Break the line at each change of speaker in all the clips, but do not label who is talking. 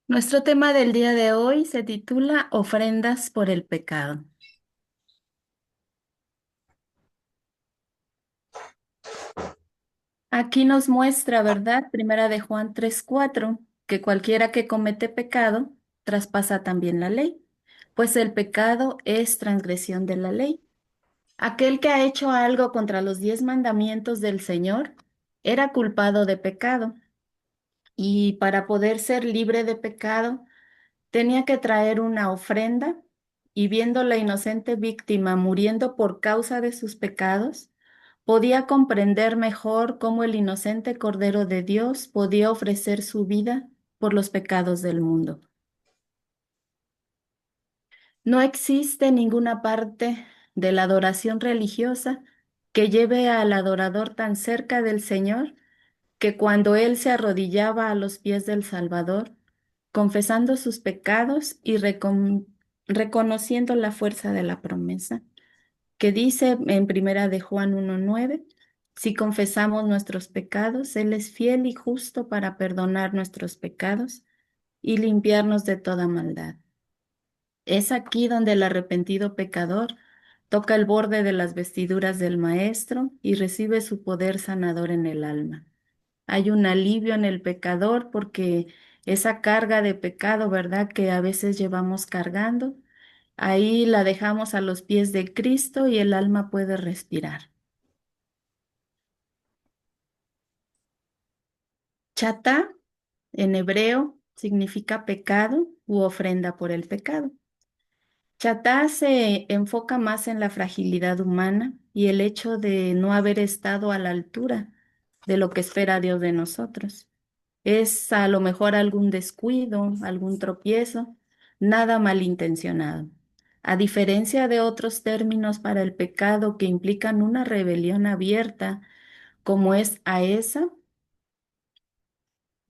Nuestro tema del día de hoy se titula Ofrendas por el pecado. Aquí nos muestra, ¿verdad? Primera de Juan 3:4, que cualquiera que comete pecado traspasa también la ley, pues el pecado es transgresión de la ley. Aquel que ha hecho algo contra los 10 mandamientos del Señor era culpado de pecado, y para poder ser libre de pecado tenía que traer una ofrenda, y viendo la inocente víctima muriendo por causa de sus pecados, podía comprender mejor cómo el inocente Cordero de Dios podía ofrecer su vida por los pecados del mundo. No existe ninguna parte de la adoración religiosa que lleve al adorador tan cerca del Señor que cuando él se arrodillaba a los pies del Salvador, confesando sus pecados y reconociendo la fuerza de la promesa, que dice en Primera de Juan 1:9, si confesamos nuestros pecados, Él es fiel y justo para perdonar nuestros pecados y limpiarnos de toda maldad. Es aquí donde el arrepentido pecador toca el borde de las vestiduras del Maestro y recibe su poder sanador en el alma. Hay un alivio en el pecador porque esa carga de pecado, ¿verdad? Que a veces llevamos cargando, ahí la dejamos a los pies de Cristo y el alma puede respirar. Chata, en hebreo, significa pecado u ofrenda por el pecado. Chatá se enfoca más en la fragilidad humana y el hecho de no haber estado a la altura de lo que espera Dios de nosotros. Es a lo mejor algún descuido, algún tropiezo, nada malintencionado. A diferencia de otros términos para el pecado que implican una rebelión abierta, como es aesa,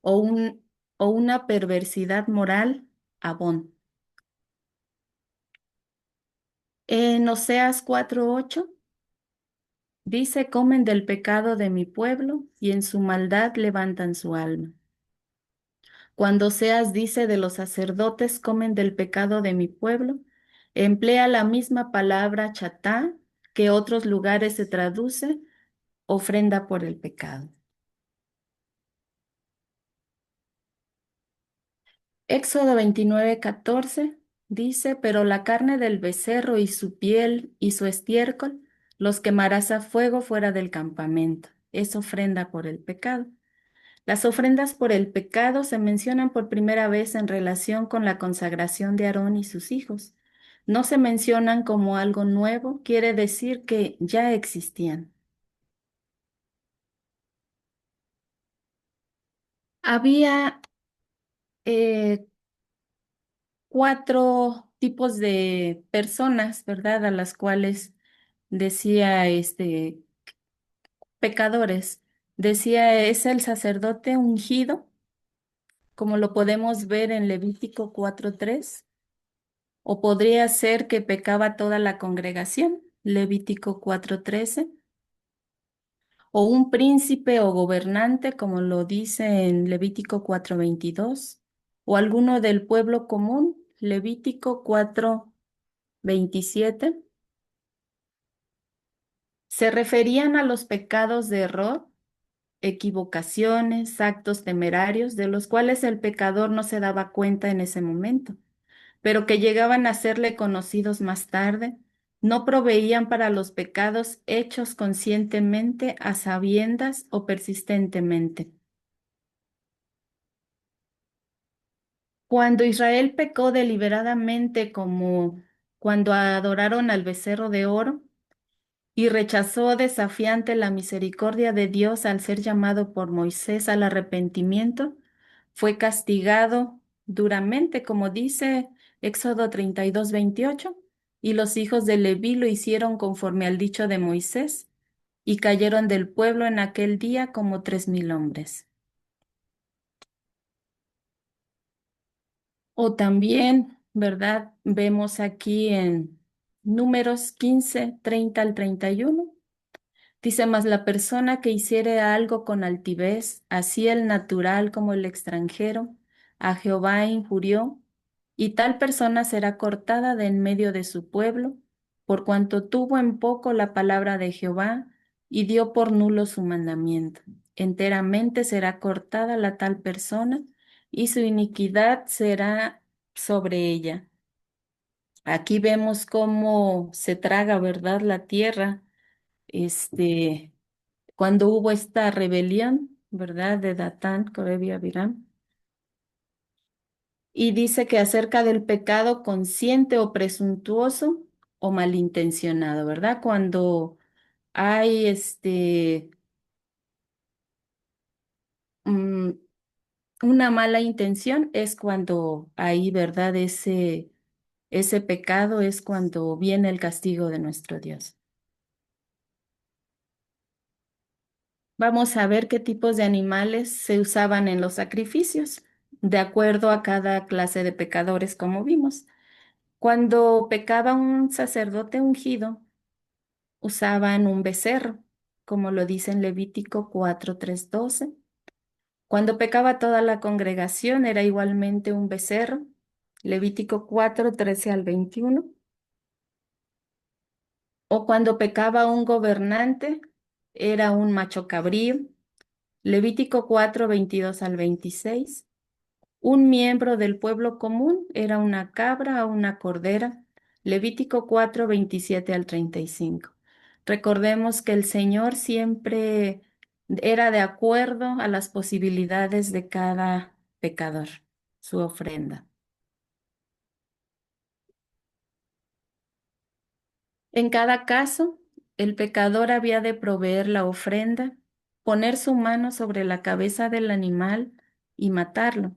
o, un, o una perversidad moral, abón. En Oseas 4:8 dice, comen del pecado de mi pueblo y en su maldad levantan su alma. Cuando Oseas dice de los sacerdotes comen del pecado de mi pueblo, emplea la misma palabra chatá que otros lugares se traduce ofrenda por el pecado. Éxodo 29:14 dice, pero la carne del becerro y su piel y su estiércol los quemarás a fuego fuera del campamento. Es ofrenda por el pecado. Las ofrendas por el pecado se mencionan por primera vez en relación con la consagración de Aarón y sus hijos. No se mencionan como algo nuevo, quiere decir que ya existían. Había eh, 4 tipos de personas, ¿verdad? A las cuales decía pecadores. Decía, es el sacerdote ungido, como lo podemos ver en Levítico 4:3. O podría ser que pecaba toda la congregación, Levítico 4:13, o un príncipe o gobernante, como lo dice en Levítico 4:22, o alguno del pueblo común, Levítico 4:27. Se referían a los pecados de error, equivocaciones, actos temerarios, de los cuales el pecador no se daba cuenta en ese momento, pero que llegaban a serle conocidos más tarde, no proveían para los pecados hechos conscientemente, a sabiendas o persistentemente. Cuando Israel pecó deliberadamente, como cuando adoraron al becerro de oro, y rechazó desafiante la misericordia de Dios al ser llamado por Moisés al arrepentimiento, fue castigado duramente, como dice Éxodo 32:28, y los hijos de Leví lo hicieron conforme al dicho de Moisés, y cayeron del pueblo en aquel día como 3,000 hombres. O también, ¿verdad? Vemos aquí en Números 15:30 al 31. Dice, mas la persona que hiciere algo con altivez, así el natural como el extranjero, a Jehová injurió, y tal persona será cortada de en medio de su pueblo, por cuanto tuvo en poco la palabra de Jehová y dio por nulo su mandamiento. Enteramente será cortada la tal persona, y su iniquidad será sobre ella. Aquí vemos cómo se traga, ¿verdad?, la tierra, este, cuando hubo esta rebelión, ¿verdad?, de Datán, Coreb y Abiram. Y dice que acerca del pecado consciente o presuntuoso o malintencionado, ¿verdad? Cuando hay mm, una mala intención es cuando hay, ¿verdad? Ese pecado es cuando viene el castigo de nuestro Dios. Vamos a ver qué tipos de animales se usaban en los sacrificios, de acuerdo a cada clase de pecadores, como vimos. Cuando pecaba un sacerdote ungido, usaban un becerro, como lo dice en Levítico 4:3-12. Cuando pecaba toda la congregación era igualmente un becerro, Levítico 4:13-21. O cuando pecaba un gobernante era un macho cabrío, Levítico 4:22-26. Un miembro del pueblo común era una cabra o una cordera. Levítico 4:27-35. Recordemos que el Señor siempre era de acuerdo a las posibilidades de cada pecador, su ofrenda. En cada caso, el pecador había de proveer la ofrenda, poner su mano sobre la cabeza del animal y matarlo.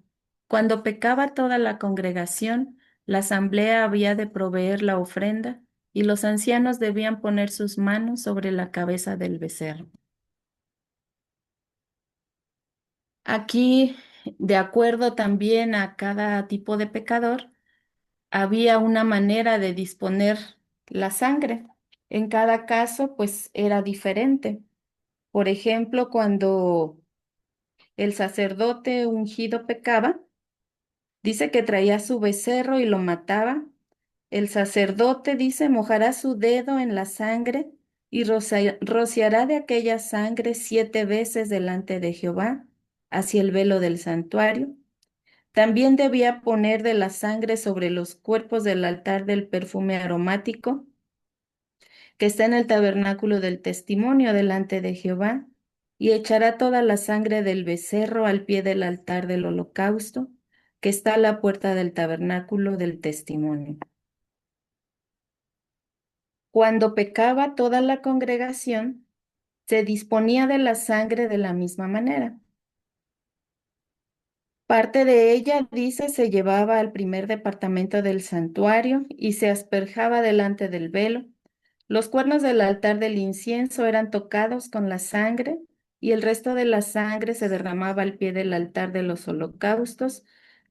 Cuando pecaba toda la congregación, la asamblea había de proveer la ofrenda y los ancianos debían poner sus manos sobre la cabeza del becerro. Aquí, de acuerdo también a cada tipo de pecador, había una manera de disponer la sangre. En cada caso, pues era diferente. Por ejemplo, cuando el sacerdote ungido pecaba, dice que traía su becerro y lo mataba. El sacerdote dice, mojará su dedo en la sangre y rociará de aquella sangre 7 veces delante de Jehová, hacia el velo del santuario. También debía poner de la sangre sobre los cuerpos del altar del perfume aromático que está en el tabernáculo del testimonio delante de Jehová, y echará toda la sangre del becerro al pie del altar del holocausto, que está a la puerta del tabernáculo del testimonio. Cuando pecaba toda la congregación, se disponía de la sangre de la misma manera. Parte de ella, dice, se llevaba al primer departamento del santuario y se asperjaba delante del velo. Los cuernos del altar del incienso eran tocados con la sangre y el resto de la sangre se derramaba al pie del altar de los holocaustos,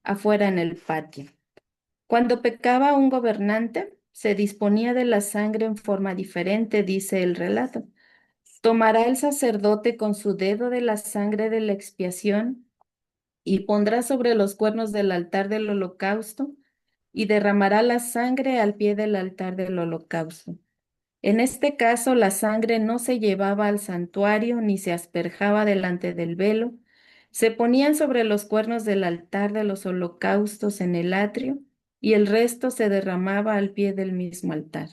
afuera en el patio. Cuando pecaba un gobernante, se disponía de la sangre en forma diferente, dice el relato. Tomará el sacerdote con su dedo de la sangre de la expiación y pondrá sobre los cuernos del altar del holocausto y derramará la sangre al pie del altar del holocausto. En este caso, la sangre no se llevaba al santuario ni se asperjaba delante del velo, se ponían sobre los cuernos del altar de los holocaustos en el atrio y el resto se derramaba al pie del mismo altar.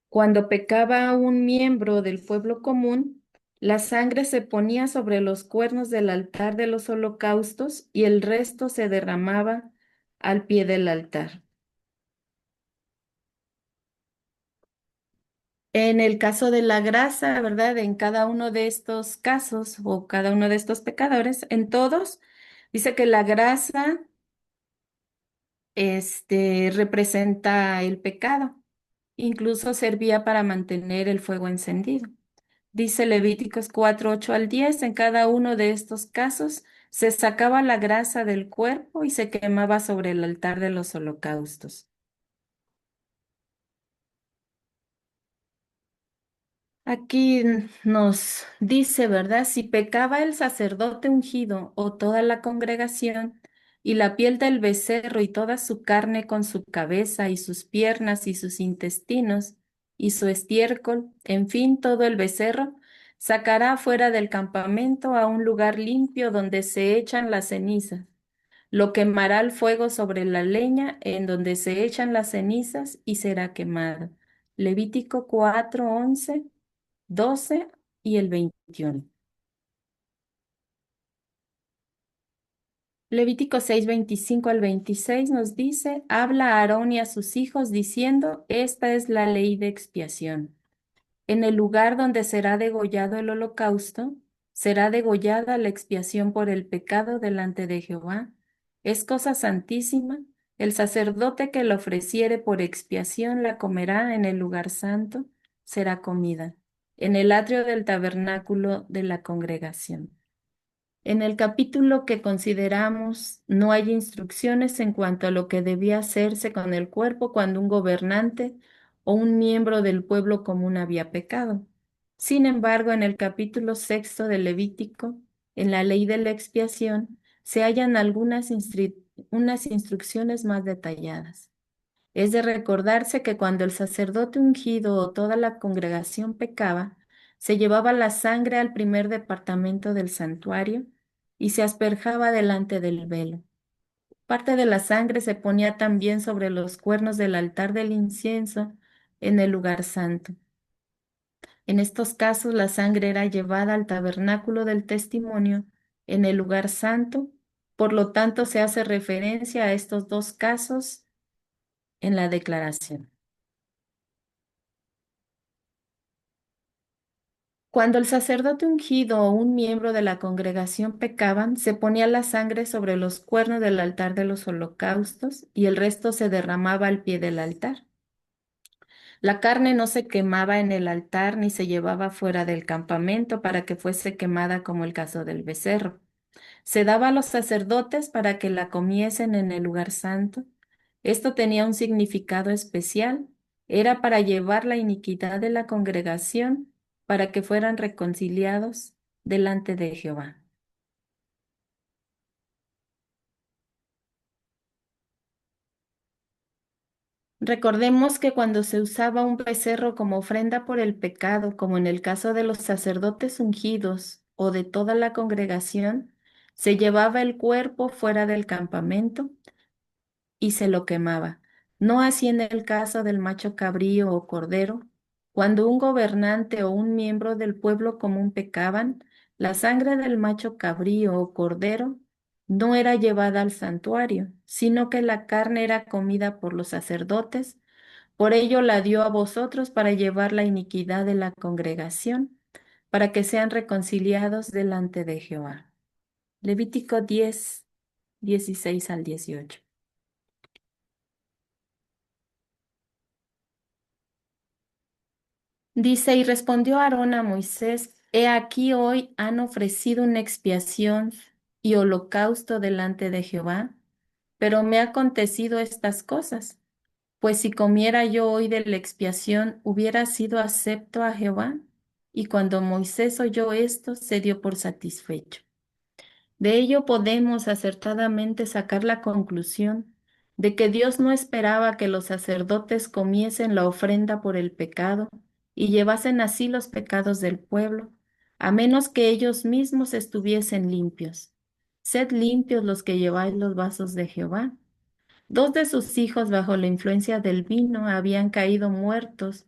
Cuando pecaba un miembro del pueblo común, la sangre se ponía sobre los cuernos del altar de los holocaustos y el resto se derramaba al pie del altar. En el caso de la grasa, ¿verdad? En cada uno de estos casos o cada uno de estos pecadores, en todos, dice que la grasa, representa el pecado. Incluso servía para mantener el fuego encendido. Dice Levíticos 4:8-10, en cada uno de estos casos se sacaba la grasa del cuerpo y se quemaba sobre el altar de los holocaustos. Aquí nos dice, ¿verdad? Si pecaba el sacerdote ungido o toda la congregación, y la piel del becerro y toda su carne con su cabeza y sus piernas y sus intestinos y su estiércol, en fin, todo el becerro, sacará fuera del campamento a un lugar limpio donde se echan las cenizas. Lo quemará al fuego sobre la leña en donde se echan las cenizas y será quemado. Levítico 4:11, 12 y el 21. Levítico 6:25 al 26 nos dice, habla a Aarón y a sus hijos diciendo, esta es la ley de expiación. En el lugar donde será degollado el holocausto, será degollada la expiación por el pecado delante de Jehová. Es cosa santísima. El sacerdote que la ofreciere por expiación la comerá en el lugar santo, será comida, en el atrio del tabernáculo de la congregación. En el capítulo que consideramos, no hay instrucciones en cuanto a lo que debía hacerse con el cuerpo cuando un gobernante o un miembro del pueblo común había pecado. Sin embargo, en el capítulo sexto del Levítico, en la ley de la expiación, se hallan unas instrucciones más detalladas. Es de recordarse que cuando el sacerdote ungido o toda la congregación pecaba, se llevaba la sangre al primer departamento del santuario y se asperjaba delante del velo. Parte de la sangre se ponía también sobre los cuernos del altar del incienso en el lugar santo. En estos casos, la sangre era llevada al tabernáculo del testimonio en el lugar santo. Por lo tanto, se hace referencia a estos dos casos en la declaración. Cuando el sacerdote ungido o un miembro de la congregación pecaban, se ponía la sangre sobre los cuernos del altar de los holocaustos y el resto se derramaba al pie del altar. La carne no se quemaba en el altar ni se llevaba fuera del campamento para que fuese quemada como el caso del becerro. Se daba a los sacerdotes para que la comiesen en el lugar santo. Esto tenía un significado especial. Era para llevar la iniquidad de la congregación, para que fueran reconciliados delante de Jehová. Recordemos que cuando se usaba un becerro como ofrenda por el pecado, como en el caso de los sacerdotes ungidos o de toda la congregación, se llevaba el cuerpo fuera del campamento y se lo quemaba. No así en el caso del macho cabrío o cordero. Cuando un gobernante o un miembro del pueblo común pecaban, la sangre del macho cabrío o cordero no era llevada al santuario, sino que la carne era comida por los sacerdotes. Por ello la dio a vosotros para llevar la iniquidad de la congregación, para que sean reconciliados delante de Jehová. Levítico 10:16 al 18. Dice, y respondió Aarón a Moisés, he aquí hoy han ofrecido una expiación y holocausto delante de Jehová, pero me ha acontecido estas cosas, pues si comiera yo hoy de la expiación, hubiera sido acepto a Jehová. Y cuando Moisés oyó esto, se dio por satisfecho. De ello podemos acertadamente sacar la conclusión de que Dios no esperaba que los sacerdotes comiesen la ofrenda por el pecado y llevasen así los pecados del pueblo, a menos que ellos mismos estuviesen limpios. Sed limpios los que lleváis los vasos de Jehová. Dos de sus hijos bajo la influencia del vino habían caído muertos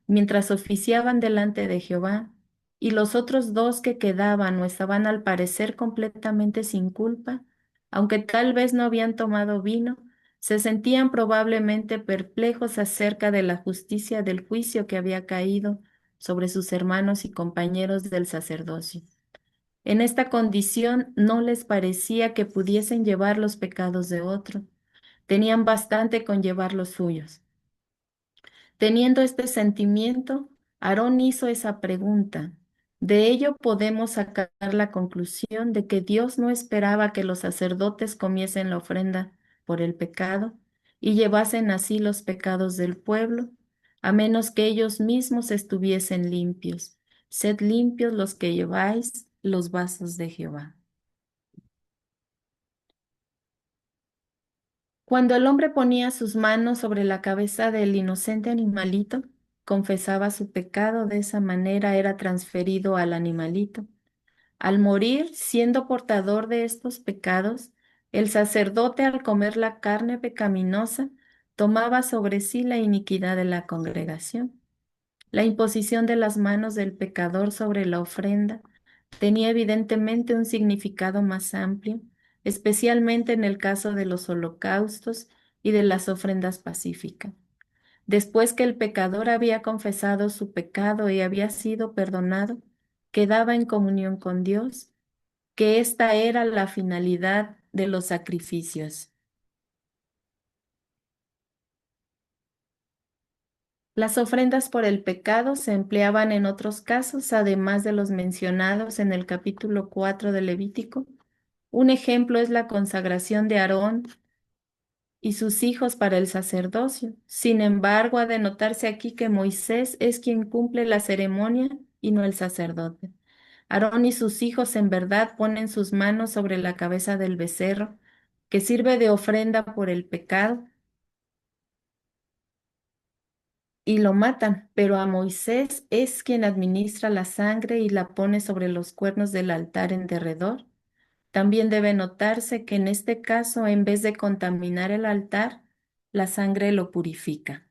mientras oficiaban delante de Jehová, y los otros dos que quedaban o estaban al parecer completamente sin culpa, aunque tal vez no habían tomado vino, se sentían probablemente perplejos acerca de la justicia del juicio que había caído sobre sus hermanos y compañeros del sacerdocio. En esta condición no les parecía que pudiesen llevar los pecados de otro. Tenían bastante con llevar los suyos. Teniendo este sentimiento, Aarón hizo esa pregunta. De ello podemos sacar la conclusión de que Dios no esperaba que los sacerdotes comiesen la ofrenda por el pecado y llevasen así los pecados del pueblo, a menos que ellos mismos estuviesen limpios. Sed limpios los que lleváis los vasos de Jehová. Cuando el hombre ponía sus manos sobre la cabeza del inocente animalito, confesaba su pecado, de esa manera era transferido al animalito. Al morir, siendo portador de estos pecados, el sacerdote al comer la carne pecaminosa tomaba sobre sí la iniquidad de la congregación. La imposición de las manos del pecador sobre la ofrenda tenía evidentemente un significado más amplio, especialmente en el caso de los holocaustos y de las ofrendas pacíficas. Después que el pecador había confesado su pecado y había sido perdonado, quedaba en comunión con Dios, que esta era la finalidad de los sacrificios. Las ofrendas por el pecado se empleaban en otros casos, además de los mencionados en el capítulo 4 de Levítico. Un ejemplo es la consagración de Aarón y sus hijos para el sacerdocio. Sin embargo, ha de notarse aquí que Moisés es quien cumple la ceremonia y no el sacerdote. Aarón y sus hijos en verdad ponen sus manos sobre la cabeza del becerro, que sirve de ofrenda por el pecado, y lo matan, pero a Moisés es quien administra la sangre y la pone sobre los cuernos del altar en derredor. También debe notarse que en este caso, en vez de contaminar el altar, la sangre lo purifica.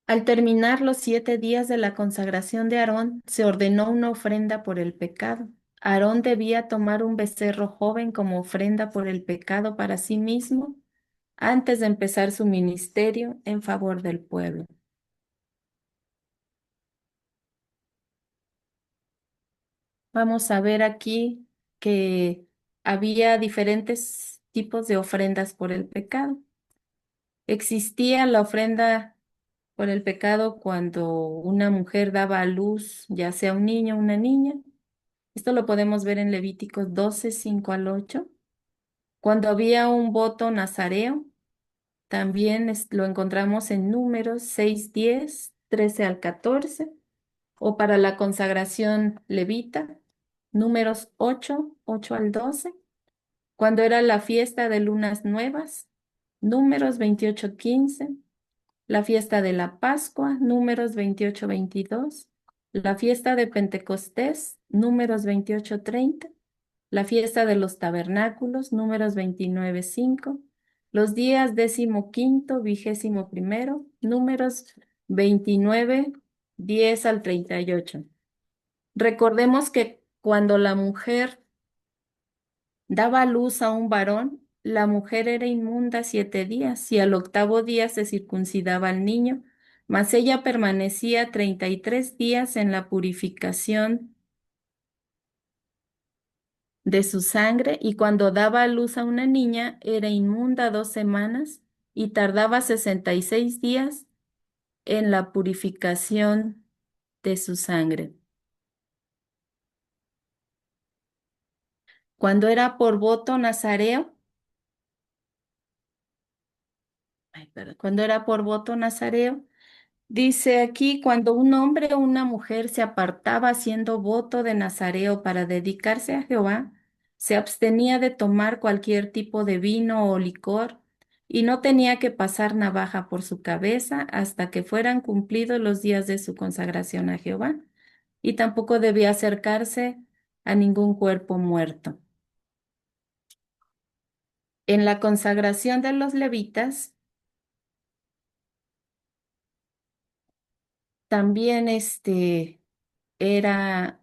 Al terminar los 7 días de la consagración de Aarón, se ordenó una ofrenda por el pecado. Aarón debía tomar un becerro joven como ofrenda por el pecado para sí mismo antes de empezar su ministerio en favor del pueblo. Vamos a ver aquí que había diferentes tipos de ofrendas por el pecado. Existía la ofrenda por el pecado cuando una mujer daba a luz, ya sea un niño o una niña. Esto lo podemos ver en Levíticos 12, 5 al 8. Cuando había un voto nazareo, también lo encontramos en Números 6, 10, 13 al 14. O para la consagración levita, Números 8, 8 al 12. Cuando era la fiesta de lunas nuevas, Números 28, 15. La fiesta de la Pascua, Números 28, 22. La fiesta de Pentecostés, Números 28, 30. La fiesta de los tabernáculos, Números 29, 5. Los días 15º, 21º, Números 29, 10 al 38. Recordemos que cuando la mujer daba luz a un varón, la mujer era inmunda 7 días y al octavo día se circuncidaba al niño, mas ella permanecía 33 días en la purificación de su sangre, y cuando daba a luz a una niña era inmunda 2 semanas y tardaba 66 días en la purificación de su sangre. Cuando era por voto nazareo, cuando era por voto nazareo, dice aquí, cuando un hombre o una mujer se apartaba haciendo voto de nazareo para dedicarse a Jehová, se abstenía de tomar cualquier tipo de vino o licor y no tenía que pasar navaja por su cabeza hasta que fueran cumplidos los días de su consagración a Jehová, y tampoco debía acercarse a ningún cuerpo muerto. En la consagración de los levitas, también era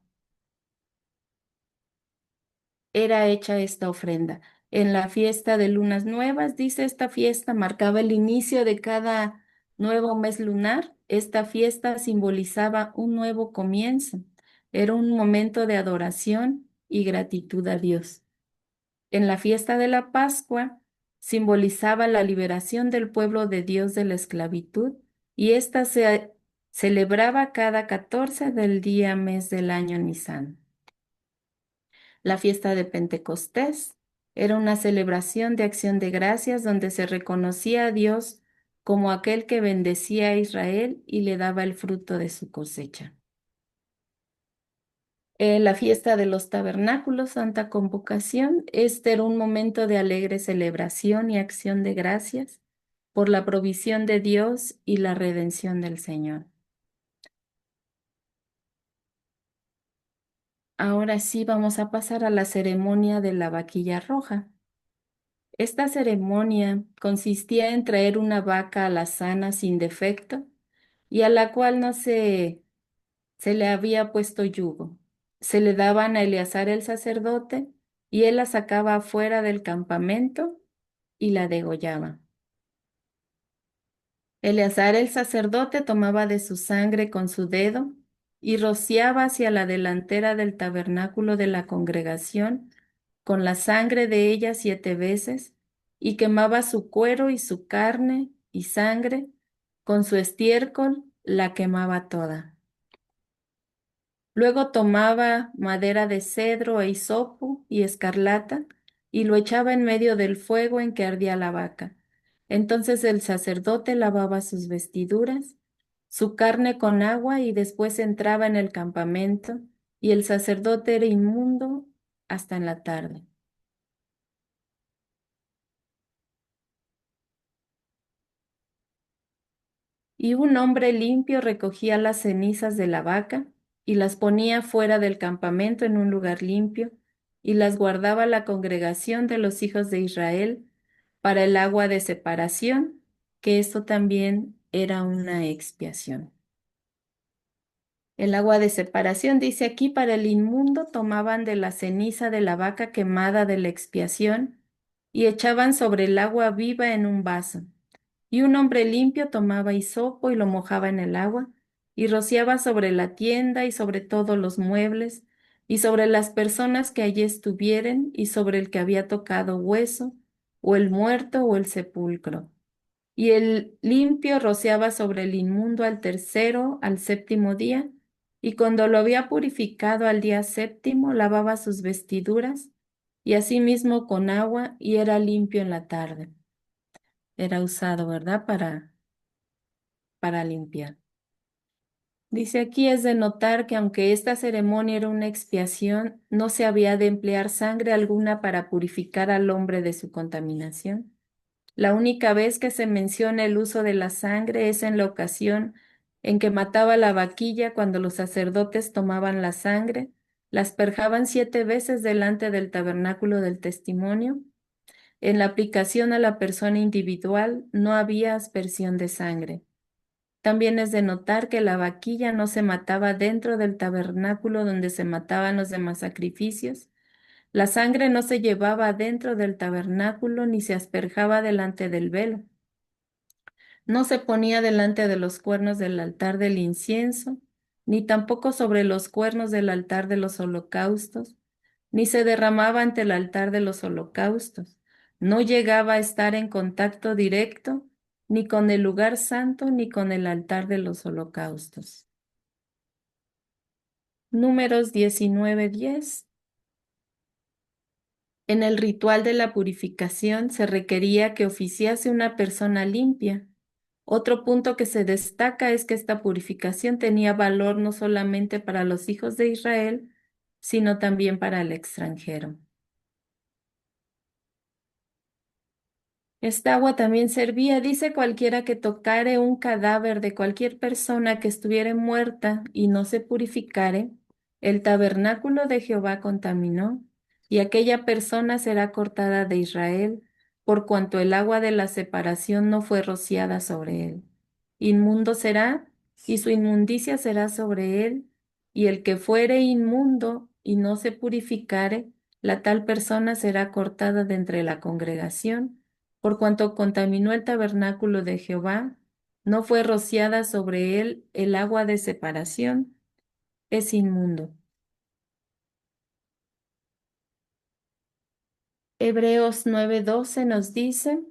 era hecha esta ofrenda. En la fiesta de lunas nuevas, dice, esta fiesta marcaba el inicio de cada nuevo mes lunar. Esta fiesta simbolizaba un nuevo comienzo. Era un momento de adoración y gratitud a Dios. En la fiesta de la Pascua simbolizaba la liberación del pueblo de Dios de la esclavitud, y esta se celebraba cada 14 del día mes del año Nisan. La fiesta de Pentecostés Era una celebración de acción de gracias donde se reconocía a Dios como aquel que bendecía a Israel y le daba el fruto de su cosecha. La fiesta de los tabernáculos, Santa Convocación, este era un momento de alegre celebración y acción de gracias por la provisión de Dios y la redención del Señor. Ahora sí vamos a pasar a la ceremonia de la vaquilla roja. Esta ceremonia consistía en traer una vaca alazana sin defecto y a la cual no se le había puesto yugo. Se le daban a Eleazar el sacerdote y él la sacaba afuera del campamento y la degollaba. Eleazar el sacerdote tomaba de su sangre con su dedo y rociaba hacia la delantera del tabernáculo de la congregación con la sangre de ella 7 veces y quemaba su cuero y su carne y sangre, con su estiércol la quemaba toda. Luego tomaba madera de cedro e hisopo y escarlata y lo echaba en medio del fuego en que ardía la vaca. Entonces el sacerdote lavaba sus vestiduras, su carne con agua y después entraba en el campamento y el sacerdote era inmundo hasta en la tarde. Y un hombre limpio recogía las cenizas de la vaca y las ponía fuera del campamento en un lugar limpio y las guardaba la congregación de los hijos de Israel para el agua de separación, que esto también era una expiación. El agua de separación, dice aquí, para el inmundo tomaban de la ceniza de la vaca quemada de la expiación y echaban sobre el agua viva en un vaso. Y un hombre limpio tomaba hisopo y lo mojaba en el agua, y rociaba sobre la tienda y sobre todos los muebles, y sobre las personas que allí estuvieren, y sobre el que había tocado hueso, o el muerto, o el sepulcro. Y el limpio rociaba sobre el inmundo al tercero, al séptimo día, y cuando lo había purificado al día séptimo, lavaba sus vestiduras, y asimismo con agua, y era limpio en la tarde. Era usado, ¿verdad? Para limpiar. Dice aquí es de notar que aunque esta ceremonia era una expiación, no se había de emplear sangre alguna para purificar al hombre de su contaminación. La única vez que se menciona el uso de la sangre es en la ocasión en que mataba la vaquilla cuando los sacerdotes tomaban la sangre, la asperjaban 7 veces delante del tabernáculo del testimonio. En la aplicación a la persona individual no había aspersión de sangre. También es de notar que la vaquilla no se mataba dentro del tabernáculo donde se mataban los demás sacrificios. La sangre no se llevaba dentro del tabernáculo ni se asperjaba delante del velo. No se ponía delante de los cuernos del altar del incienso, ni tampoco sobre los cuernos del altar de los holocaustos, ni se derramaba ante el altar de los holocaustos. No llegaba a estar en contacto directo ni con el lugar santo ni con el altar de los holocaustos. Números 19:10. En el ritual de la purificación se requería que oficiase una persona limpia. Otro punto que se destaca es que esta purificación tenía valor no solamente para los hijos de Israel, sino también para el extranjero. Esta agua también servía, dice cualquiera que tocare un cadáver de cualquier persona que estuviere muerta y no se purificare, el tabernáculo de Jehová contaminó, y aquella persona será cortada de Israel, por cuanto el agua de la separación no fue rociada sobre él. Inmundo será, y su inmundicia será sobre él, y el que fuere inmundo y no se purificare, la tal persona será cortada de entre la congregación por cuanto contaminó el tabernáculo de Jehová, no fue rociada sobre él el agua de separación, es inmundo. Hebreos 9:12 nos dice,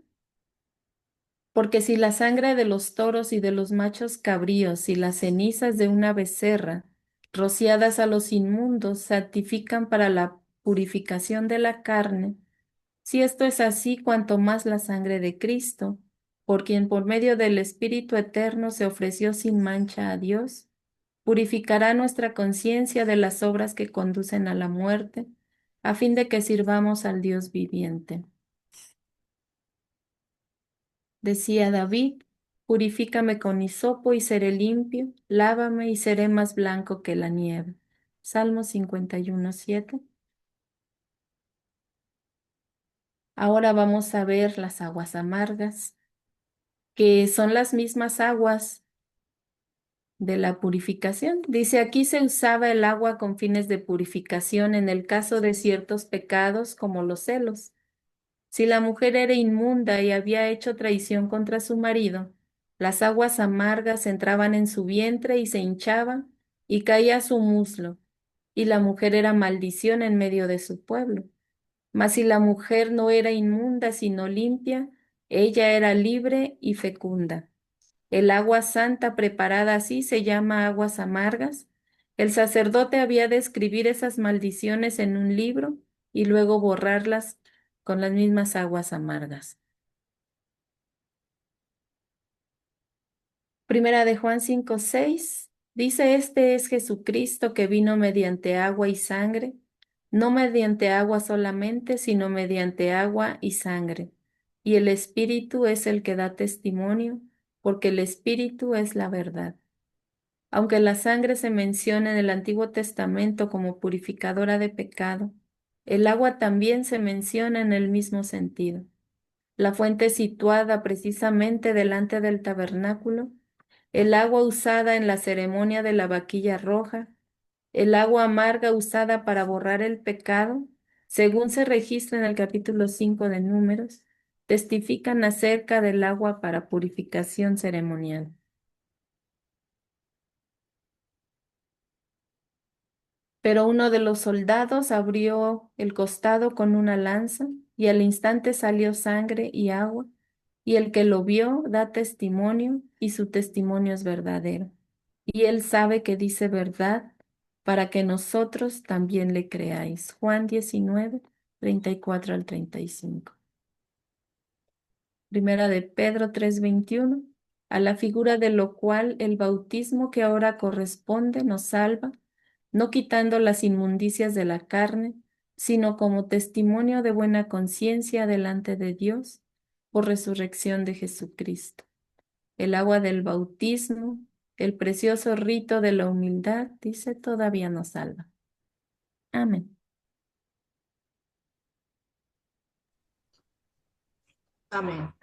porque si la sangre de los toros y de los machos cabríos y las cenizas de una becerra, rociadas a los inmundos, santifican para la purificación de la carne, Si esto es así, cuanto más la sangre de Cristo, por quien por medio del Espíritu Eterno se ofreció sin mancha a Dios, purificará nuestra conciencia de las obras que conducen a la muerte, a fin de que sirvamos al Dios viviente. Decía David, purifícame con hisopo y seré limpio, lávame y seré más blanco que la nieve. Salmo 51:7. Ahora vamos a ver las aguas amargas, que son las mismas aguas de la purificación. Dice, aquí se usaba el agua con fines de purificación en el caso de ciertos pecados como los celos. Si la mujer era inmunda y había hecho traición contra su marido, las aguas amargas entraban en su vientre y se hinchaban y caía a su muslo, y la mujer era maldición en medio de su pueblo. Mas si la mujer no era inmunda sino limpia, ella era libre y fecunda. El agua santa preparada así se llama aguas amargas. El sacerdote había de escribir esas maldiciones en un libro y luego borrarlas con las mismas aguas amargas. Primera de Juan 5:6 dice, este es Jesucristo que vino mediante agua y sangre, no mediante agua solamente, sino mediante agua y sangre. Y el Espíritu es el que da testimonio, porque el Espíritu es la verdad. Aunque la sangre se menciona en el Antiguo Testamento como purificadora de pecado, el agua también se menciona en el mismo sentido. La fuente situada precisamente delante del tabernáculo, el agua usada en la ceremonia de la vaquilla roja, el agua amarga usada para borrar el pecado, según se registra en el capítulo 5 de Números, testifican acerca del agua para purificación ceremonial. Pero uno de los soldados abrió el costado con una lanza, y al instante salió sangre y agua, y el que lo vio da testimonio, y su testimonio es verdadero. Y él sabe que dice verdad, para que nosotros también le creáis. Juan 19:34 al 35. Primera de Pedro 3:21, a la figura de lo cual el bautismo que ahora corresponde nos salva, no quitando las inmundicias de la carne, sino como testimonio de buena conciencia delante de Dios por resurrección de Jesucristo. El agua del bautismo, el precioso rito de la humildad, dice, todavía nos salva. Amén.
Amén.